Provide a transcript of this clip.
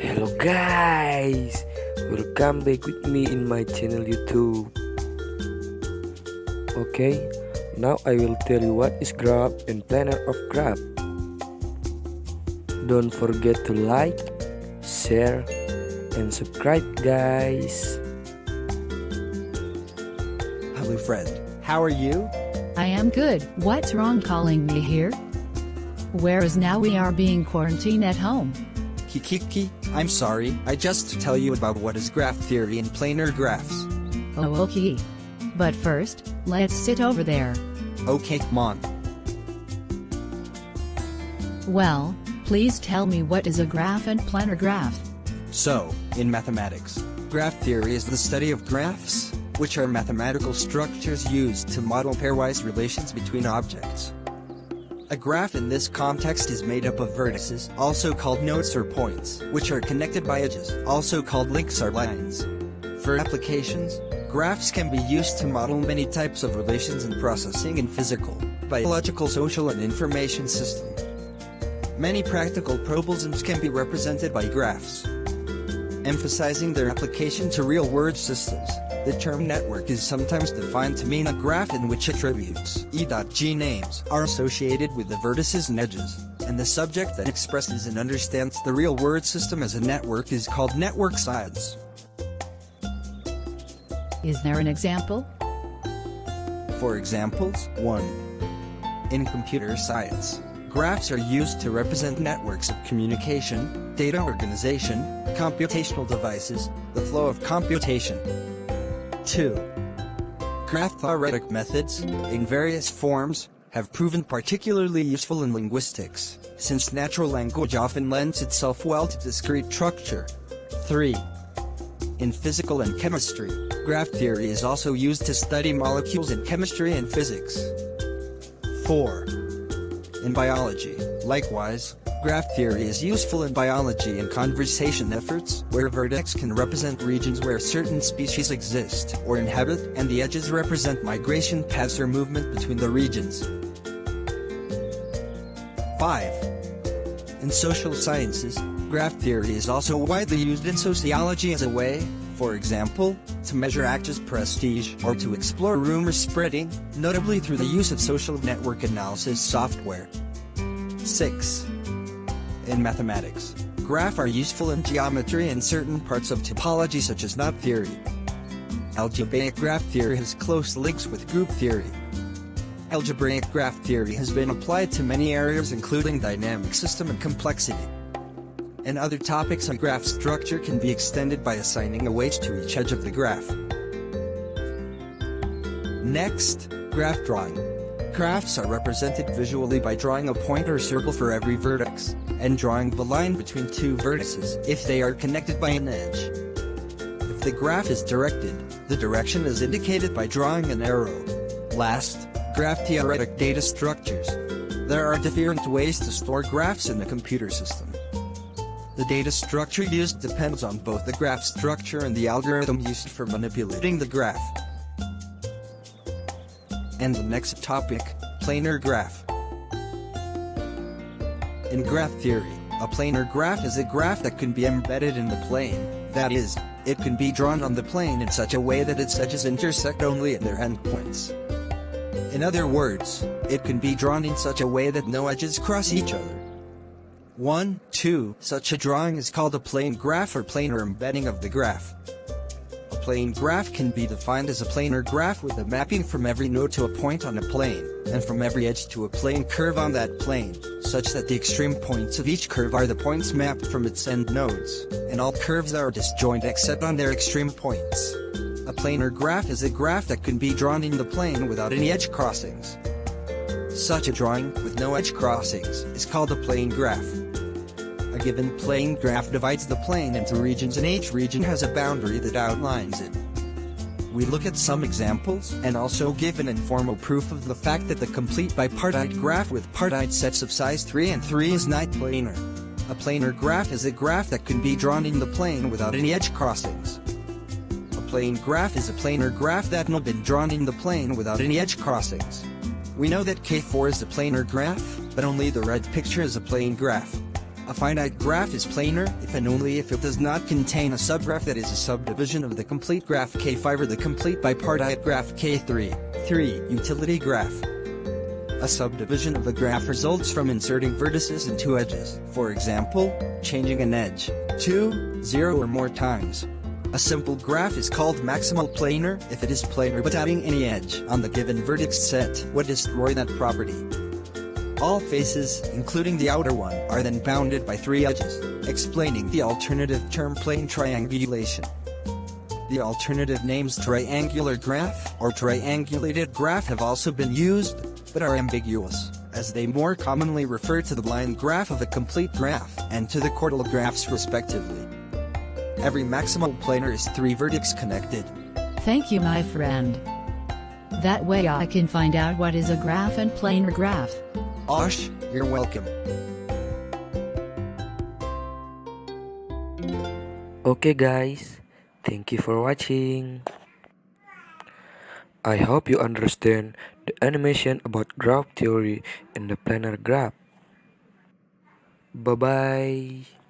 Hello guys, welcome back with me in my channel YouTube. Okay, now I will tell you what is graph and planar of graph. Don't forget to like, share, and subscribe guys. Hello friend, how are you? I am good. What's wrong calling me here? Whereas now we are being quarantined at home. Kiki, I'm sorry, I just to tell you about what is graph theory and planar graphs. Oh okay. But first, let's sit over there. Okay, come on. Well, please tell me what is a graph and planar graph. So, in mathematics, graph theory is the study of graphs, which are mathematical structures used to model pairwise relations between objects. A graph in this context is made up of vertices, also called nodes or points, which are connected by edges, also called links or lines. For applications, graphs can be used to model many types of relations in processing and physical, biological, social, and information systems. Many practical problems can be represented by graphs. Emphasizing their application to real-world systems, the term network is sometimes defined to mean a graph in which attributes, e.g. names, are associated with the vertices and edges, and the subject that expresses and understands the real-world system as a network is called network science. Is there an example? For examples, 1. In computer science, graphs are used to represent networks of communication, data organization, computational devices, the flow of computation. 2. Graph-theoretic methods, in various forms, have proven particularly useful in linguistics, since natural language often lends itself well to discrete structure. 3. In physical and chemistry, graph theory is also used to study molecules in chemistry and physics. 4. In biology, likewise, graph theory is useful in biology and conservation efforts, where vertex can represent regions where certain species exist or inhabit, and the edges represent migration paths or movement between the regions. 5. In social sciences, graph theory is also widely used in sociology as a way, for example, to measure actors' prestige or to explore rumor spreading, notably through the use of social network analysis software. 6. In mathematics, graphs are useful in geometry and certain parts of topology such as knot theory. Algebraic graph theory has close links with group theory. Algebraic graph theory has been applied to many areas including dynamic system and complexity. And other topics on graph structure can be extended by assigning a weight to each edge of the graph. Next, graph drawing. Graphs are represented visually by drawing a point or circle for every vertex, and drawing the line between two vertices if they are connected by an edge. If the graph is directed, the direction is indicated by drawing an arrow. Last, graph-theoretic data structures. There are different ways to store graphs in a computer system. The data structure used depends on both the graph structure and the algorithm used for manipulating the graph. And the next topic, planar graph. In graph theory, a planar graph is a graph that can be embedded in the plane, that is, it can be drawn on the plane in such a way that its edges intersect only at their endpoints. In other words, it can be drawn in such a way that no edges cross each other. 1, 2. Such a drawing is called a plane graph or planar embedding of the graph. A plane graph can be defined as a planar graph with a mapping from every node to a point on a plane, and from every edge to a plane curve on that plane, such that the extreme points of each curve are the points mapped from its end nodes, and all curves are disjoint except on their extreme points. A planar graph is a graph that can be drawn in the plane without any edge crossings. Such a drawing, with no edge crossings, is called a plane graph. A given plane graph divides the plane into regions and each region has a boundary that outlines it. We look at some examples and also give an informal proof of the fact that the complete bipartite graph with partite sets of size 3 and 3 is not planar. A planar graph is a graph that can be drawn in the plane without any edge crossings. A plane graph is a planar graph that has been drawn in the plane without any edge crossings. We know that K4 is a planar graph, but only the red picture is a plane graph. A finite graph is planar if and only if it does not contain a subgraph that is a subdivision of the complete graph K5 or the complete bipartite graph K3. 3. Utility graph. A subdivision of a graph results from inserting vertices and two edges, for example, changing an edge 2, 0 or more times. A simple graph is called maximal planar if it is planar but adding any edge on the given vertex set would destroy that property. All faces, including the outer one, are then bounded by three edges, explaining the alternative term plane triangulation. The alternative names triangular graph or triangulated graph have also been used, but are ambiguous, as they more commonly refer to the line graph of a complete graph and to the chordal graphs respectively. Every maximal planar is three vertex connected. Thank you, my friend. That way I can find out what is a graph and planar graph. Osh, you're welcome. Okay guys, thank you for watching. I hope you understand the animation about graph theory and the planar graph. Bye bye.